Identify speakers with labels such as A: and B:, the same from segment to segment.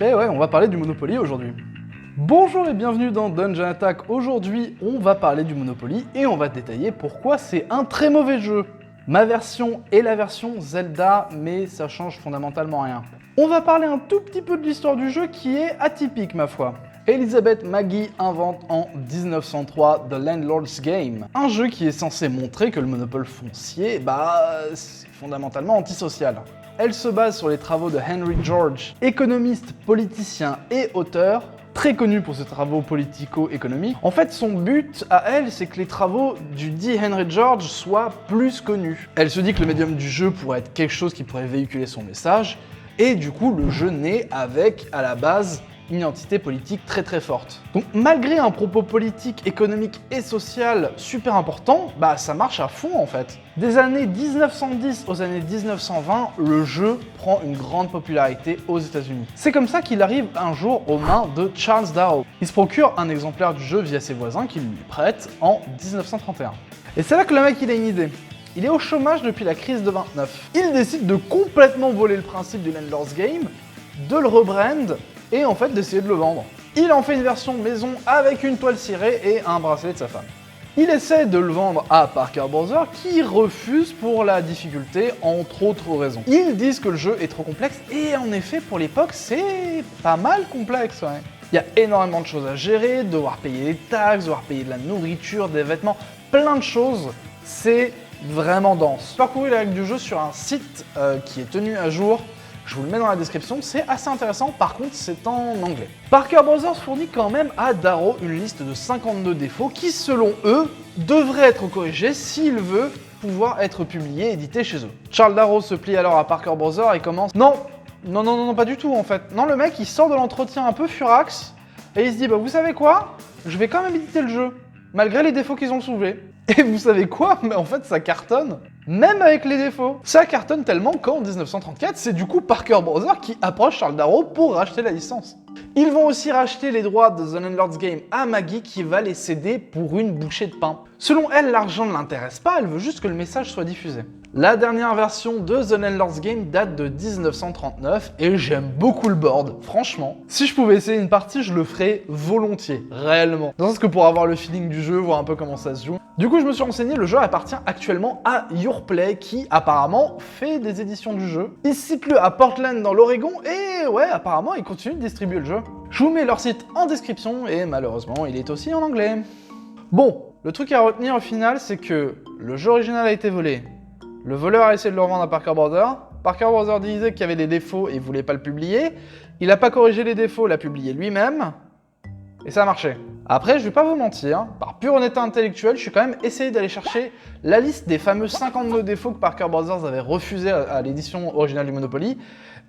A: Et ouais, on va parler du Monopoly aujourd'hui. Bonjour et bienvenue dans Dungeon Attack. Aujourd'hui, on va parler du Monopoly et on va détailler pourquoi c'est un très mauvais jeu. Ma version est la version Zelda, mais ça change fondamentalement rien. On va parler un tout petit peu de l'histoire du jeu qui est atypique ma foi. Elizabeth Magie invente en 1903 The Landlord's Game, un jeu qui est censé montrer que le monopole foncier, c'est fondamentalement antisocial. Elle se base sur les travaux de Henry George, économiste, politicien et auteur, très connu pour ses travaux politico-économiques. En fait, son but à elle, c'est que les travaux du dit Henry George soient plus connus. Elle se dit que le médium du jeu pourrait être quelque chose qui pourrait véhiculer son message, et du coup, le jeu naît avec, à la base, une identité politique très forte. Donc malgré un propos politique, économique et social super important, ça marche à fond en fait. Des années 1910 aux années 1920, le jeu prend une grande popularité aux États-Unis. C'est comme ça qu'il arrive un jour aux mains de Charles Darrow. Il se procure un exemplaire du jeu via ses voisins qui lui prêtent en 1931. Et c'est là que le mec il a une idée. Il est au chômage depuis la crise de 29. Il décide de complètement voler le principe du Landlord's Game, de le rebrand et en fait d'essayer de le vendre. Il en fait une version maison avec une toile cirée et un bracelet de sa femme. Il essaie de le vendre à Parker Brothers qui refuse pour la difficulté, entre autres raisons. Ils disent que le jeu est trop complexe et en effet pour l'époque c'est pas mal complexe. Ouais. Il y a énormément de choses à gérer, devoir payer des taxes, devoir payer de la nourriture, des vêtements, plein de choses. C'est vraiment dense. J'ai parcouru les règles du jeu sur un site qui est tenu à jour. Je vous le mets dans la description, c'est assez intéressant, par contre c'est en anglais. Parker Brothers fournit quand même à Darrow une liste de 52 défauts qui, selon eux, devraient être corrigés s'il veut pouvoir être publié et édité chez eux. Charles Darrow se plie alors à Parker Brothers et commence... Non, pas du tout en fait. Non, le mec il sort de l'entretien un peu furax et il se dit vous savez quoi, je vais quand même éditer le jeu, malgré les défauts qu'ils ont soulevés. Et vous savez quoi? Mais en fait, ça cartonne, même avec les défauts. Ça cartonne tellement qu'en 1934, c'est du coup Parker Brothers qui approche Charles Darrow pour racheter la licence. Ils vont aussi racheter les droits de The Landlord's Game à Maggie qui va les céder pour une bouchée de pain. Selon elle, l'argent ne l'intéresse pas, elle veut juste que le message soit diffusé. La dernière version de The Landlord's Game date de 1939 et j'aime beaucoup le board, franchement. Si je pouvais essayer une partie, je le ferais volontiers, réellement. Dans le sens que pour avoir le feeling du jeu, voir un peu comment ça se joue. Du coup, je me suis renseigné, le jeu appartient actuellement à Yourplay qui apparemment fait des éditions du jeu. Il se situe à Portland dans l'Oregon et ouais, apparemment, ils continuent de distribuer le jeu. Je vous mets leur site en description et malheureusement, il est aussi en anglais. Bon, le truc à retenir au final, c'est que le jeu original a été volé. Le voleur a essayé de le revendre à Parker Brothers. Parker Brothers disait qu'il y avait des défauts et il voulait pas le publier. Il n'a pas corrigé les défauts, l'a publié lui-même. Et ça a marché. Après, je vais pas vous mentir, par pure honnêteté intellectuelle, je suis quand même essayé d'aller chercher la liste des fameux 52 défauts que Parker Brothers avait refusé à l'édition originale du Monopoly.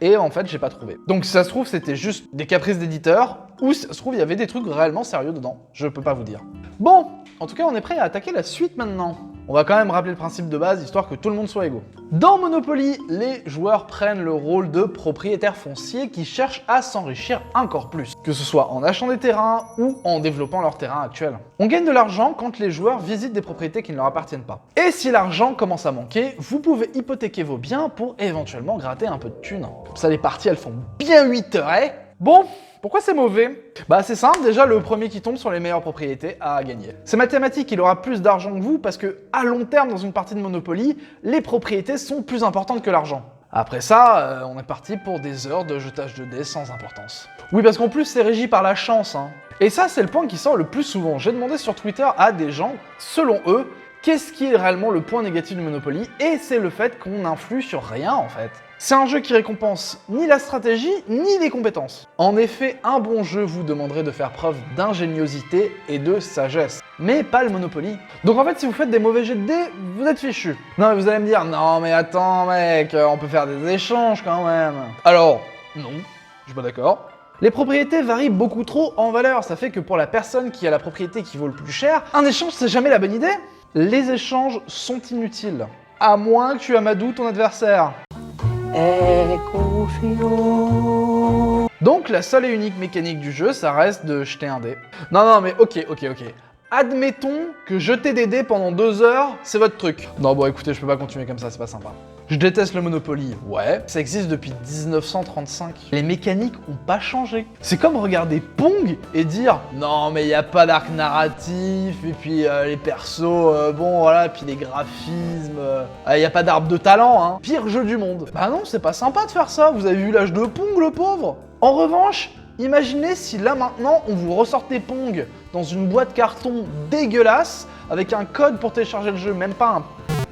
A: Et en fait, j'ai pas trouvé. Donc si ça se trouve, c'était juste des caprices d'éditeurs, ou si ça se trouve, il y avait des trucs réellement sérieux dedans. Je peux pas vous dire. Bon, en tout cas, on est prêt à attaquer la suite maintenant. On va quand même rappeler le principe de base, histoire que tout le monde soit égaux. Dans Monopoly, les joueurs prennent le rôle de propriétaires fonciers qui cherchent à s'enrichir encore plus, que ce soit en achetant des terrains ou en développant leur terrain actuel. On gagne de l'argent quand les joueurs visitent des propriétés qui ne leur appartiennent pas. Et si l'argent commence à manquer, vous pouvez hypothéquer vos biens pour éventuellement gratter un peu de thunes. Comme ça, les parties, elles font bien 8 heures, hein? Bon, pourquoi c'est mauvais? C'est simple, déjà le premier qui tombe sur les meilleures propriétés a gagné. C'est mathématique, il aura plus d'argent que vous parce que à long terme dans une partie de Monopoly, les propriétés sont plus importantes que l'argent. Après ça, on est parti pour des heures de jetage de dés sans importance. Oui, parce qu'en plus c'est régi par la chance, hein. Et ça c'est le point qui sort le plus souvent. J'ai demandé sur Twitter à des gens, selon eux, qu'est-ce qui est réellement le point négatif du Monopoly? Et c'est le fait qu'on n'influe sur rien en fait. C'est un jeu qui récompense ni la stratégie, ni les compétences. En effet, un bon jeu vous demanderait de faire preuve d'ingéniosité et de sagesse, mais pas le Monopoly. Donc en fait, si vous faites des mauvais jets de dés, vous êtes fichu. Non mais vous allez me dire, non mais attends mec, on peut faire des échanges quand même. Alors, non, je suis pas d'accord. Les propriétés varient beaucoup trop en valeur, ça fait que pour la personne qui a la propriété qui vaut le plus cher, un échange c'est jamais la bonne idée. Les échanges sont inutiles, à moins que tu amadoues ton adversaire. Donc la seule et unique mécanique du jeu, ça reste de jeter un dé. Non mais ok. Admettons que jeter des dés pendant 2 heures, c'est votre truc. Non bon écoutez, je peux pas continuer comme ça, c'est pas sympa. Je déteste le Monopoly, ouais, ça existe depuis 1935. Les mécaniques ont pas changé. C'est comme regarder Pong et dire non mais y a pas d'arc narratif, et puis les persos, bon voilà, puis les graphismes, y a pas d'arbre de talent, hein. Pire jeu du monde. Bah non, c'est pas sympa de faire ça, vous avez vu l'âge de Pong le pauvre. En revanche, imaginez si là maintenant on vous ressortait Pong dans une boîte carton dégueulasse avec un code pour télécharger le jeu, même pas un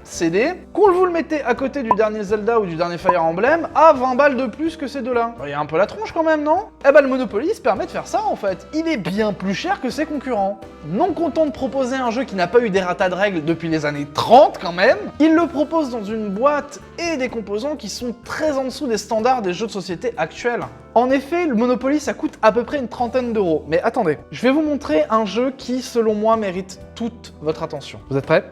A: CD, qu'on vous le mettait à côté du dernier Zelda ou du dernier Fire Emblem à 20 balles de plus que ces deux-là. Il y a un peu la tronche quand même, non? Eh ben le Monopoly se permet de faire ça en fait. Il est bien plus cher que ses concurrents. Non content de proposer un jeu qui n'a pas eu d'errata de règles depuis les années 30 quand même, il le propose dans une boîte et des composants qui sont très en dessous des standards des jeux de société actuels. En effet, le Monopoly ça coûte à peu près une trentaine d'euros. Mais attendez, je vais vous montrer un jeu qui selon moi mérite toute votre attention. Vous êtes prêts?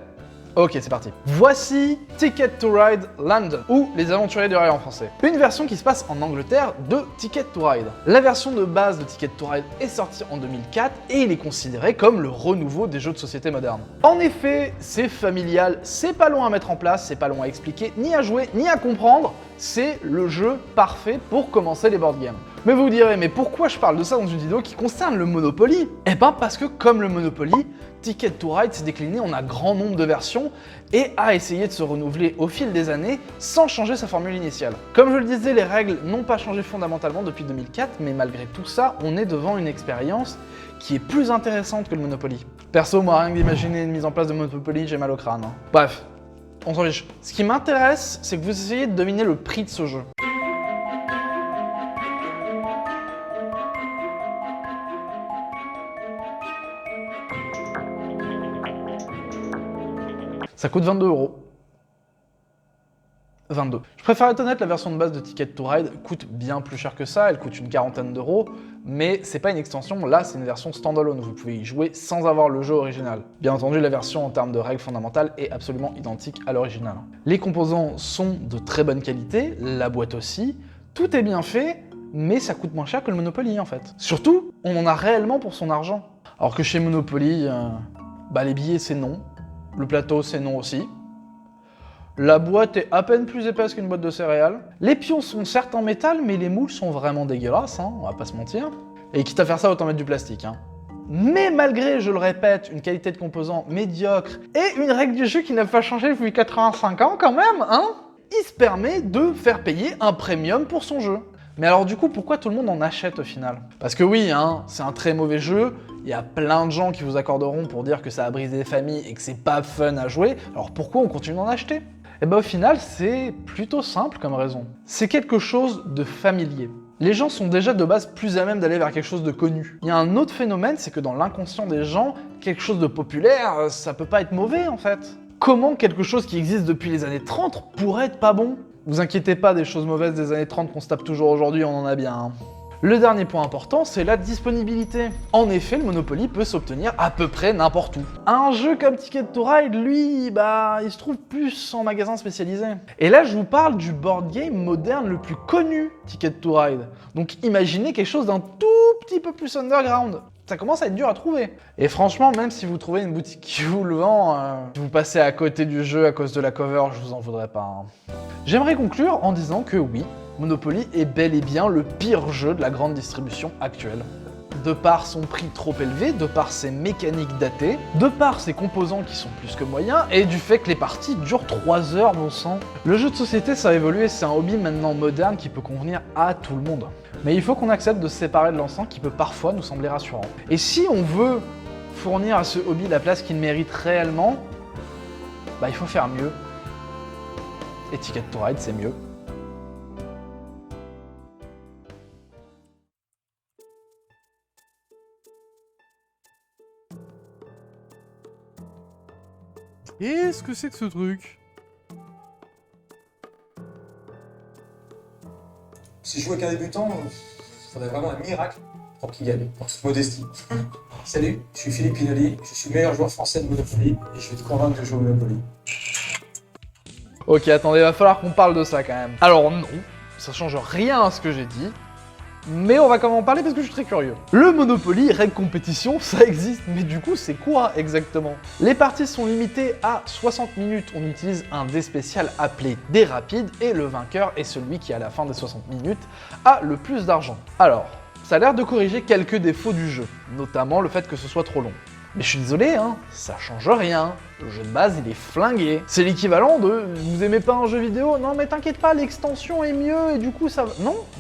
A: Ok, c'est parti. Voici Ticket to Ride London, ou Les Aventuriers du Rail en français. Une version qui se passe en Angleterre de Ticket to Ride. La version de base de Ticket to Ride est sortie en 2004 et il est considéré comme le renouveau des jeux de société modernes. En effet, c'est familial, c'est pas long à mettre en place, c'est pas long à expliquer, ni à jouer, ni à comprendre. C'est le jeu parfait pour commencer les board games. Mais vous direz, mais pourquoi je parle de ça dans une vidéo qui concerne le Monopoly? Eh ben parce que comme le Monopoly, Ticket to Ride s'est décliné en un grand nombre de versions et a essayé de se renouveler au fil des années sans changer sa formule initiale. Comme je le disais, les règles n'ont pas changé fondamentalement depuis 2004, mais malgré tout ça, on est devant une expérience qui est plus intéressante que le Monopoly. Perso, moi rien que d'imaginer une mise en place de Monopoly, j'ai mal au crâne. Hein. Bref, on s'en fiche. Ce qui m'intéresse, c'est que vous essayez de deviner le prix de ce jeu. Ça coûte 22 €. 22. Je préfère être honnête, la version de base de Ticket to Ride coûte bien plus cher que ça, elle coûte une quarantaine d'euros, mais c'est pas une extension, là c'est une version standalone, vous pouvez y jouer sans avoir le jeu original. Bien entendu, la version en termes de règles fondamentales est absolument identique à l'original. Les composants sont de très bonne qualité, la boîte aussi, tout est bien fait, mais ça coûte moins cher que le Monopoly en fait. Surtout, on en a réellement pour son argent. Alors que chez Monopoly, les billets c'est non. Le plateau, c'est non aussi. La boîte est à peine plus épaisse qu'une boîte de céréales. Les pions sont certes en métal, mais les moules sont vraiment dégueulasses, hein, on va pas se mentir. Et quitte à faire ça, autant mettre du plastique. Hein. Mais malgré, je le répète, une qualité de composants médiocre et une règle du jeu qui n'a pas changé depuis 85 ans quand même, hein, il se permet de faire payer un premium pour son jeu. Mais alors du coup, pourquoi tout le monde en achète au final? Parce que oui, hein, c'est un très mauvais jeu, il y a plein de gens qui vous accorderont pour dire que ça a brisé des familles et que c'est pas fun à jouer, alors pourquoi on continue d'en acheter? Et ben au final, c'est plutôt simple comme raison. C'est quelque chose de familier. Les gens sont déjà de base plus à même d'aller vers quelque chose de connu. Il y a un autre phénomène, c'est que dans l'inconscient des gens, quelque chose de populaire, ça peut pas être mauvais en fait. Comment quelque chose qui existe depuis les années 30 pourrait être pas bon? Vous inquiétez pas, des choses mauvaises des années 30 qu'on se tape toujours aujourd'hui, on en a bien. Hein. Le dernier point important, c'est la disponibilité. En effet, le Monopoly peut s'obtenir à peu près n'importe où. Un jeu comme Ticket to Ride, lui, il se trouve plus en magasin spécialisé. Et là, je vous parle du board game moderne le plus connu, Ticket to Ride. Donc imaginez quelque chose d'un tout petit peu plus underground. Ça commence à être dur à trouver. Et franchement, même si vous trouvez une boutique qui vous le vend, si vous passez à côté du jeu à cause de la cover, je vous en voudrais pas. Hein. J'aimerais conclure en disant que oui, Monopoly est bel et bien le pire jeu de la grande distribution actuelle. De par son prix trop élevé, de par ses mécaniques datées, de par ses composants qui sont plus que moyens, et du fait que les parties durent 3 heures, bon sang. Le jeu de société, ça a évolué, c'est un hobby maintenant moderne qui peut convenir à tout le monde. Mais il faut qu'on accepte de se séparer de l'ensemble qui peut parfois nous sembler rassurant. Et si on veut fournir à ce hobby la place qu'il mérite réellement, il faut faire mieux. Et Ticket to Ride, c'est mieux. Qu'est-ce que c'est que ce truc?
B: Si je jouais qu'un débutant, il faudrait vraiment un miracle pour qu'il gagne, pour toute modestie. Salut, je suis Philippe Pinoli, je suis le meilleur joueur français de Monopoly et je vais te convaincre de jouer au Monopoly.
A: Ok, attendez, va falloir qu'on parle de ça quand même. Alors non, ça change rien à ce que j'ai dit, Mais on va quand même en parler parce que je suis très curieux. Le Monopoly, règle compétition, ça existe, mais du coup c'est quoi exactement? Les parties sont limitées à 60 minutes, on utilise un dé spécial appelé dé rapide, et le vainqueur est celui qui à la fin des 60 minutes a le plus d'argent. Alors, ça a l'air de corriger quelques défauts du jeu, notamment le fait que ce soit trop long. Mais je suis désolé, hein, ça change rien. Le jeu de base, il est flingué. C'est l'équivalent de « vous aimez pas un jeu vidéo? Non mais t'inquiète pas, l'extension est mieux et du coup ça va... »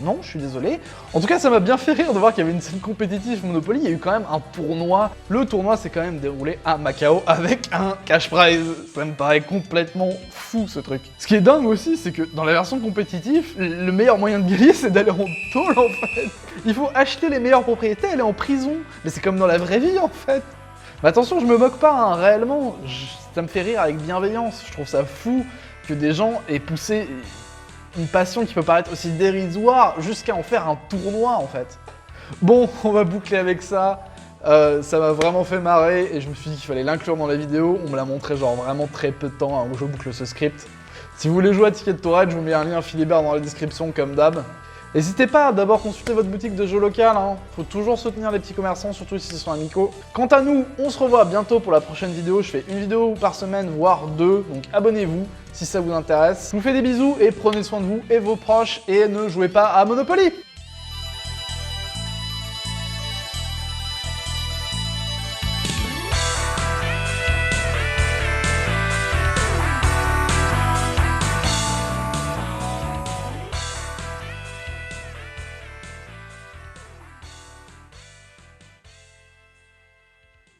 A: Non, je suis désolé. En tout cas, ça m'a bien fait rire de voir qu'il y avait une scène compétitive Monopoly. Il y a eu quand même un tournoi. Le tournoi s'est quand même déroulé à Macao avec un cash prize. Ça me paraît complètement fou, ce truc. Ce qui est dingue aussi, c'est que dans la version compétitive, le meilleur moyen de gagner, c'est d'aller en tôle, en fait. Il faut acheter les meilleures propriétés, aller en prison. Mais c'est comme dans la vraie vie, en fait. Mais attention, je me moque pas, hein, réellement, ça me fait rire avec bienveillance. Je trouve ça fou que des gens aient poussé une passion qui peut paraître aussi dérisoire jusqu'à en faire un tournoi, en fait. Bon, on va boucler avec ça. Ça m'a vraiment fait marrer et je me suis dit qu'il fallait l'inclure dans la vidéo. On me l'a montré genre vraiment très peu de temps où je boucle ce script. Si vous voulez jouer à Ticket to Ride, je vous mets un lien Philibert dans la description comme d'hab. N'hésitez pas à d'abord consulter votre boutique de jeux local, hein. Faut toujours soutenir les petits commerçants, surtout si ce sont amicaux. Quant à nous, on se revoit bientôt pour la prochaine vidéo. Je fais une vidéo par semaine, voire deux, donc abonnez-vous si ça vous intéresse. Je vous fais des bisous et prenez soin de vous et vos proches et ne jouez pas à Monopoly.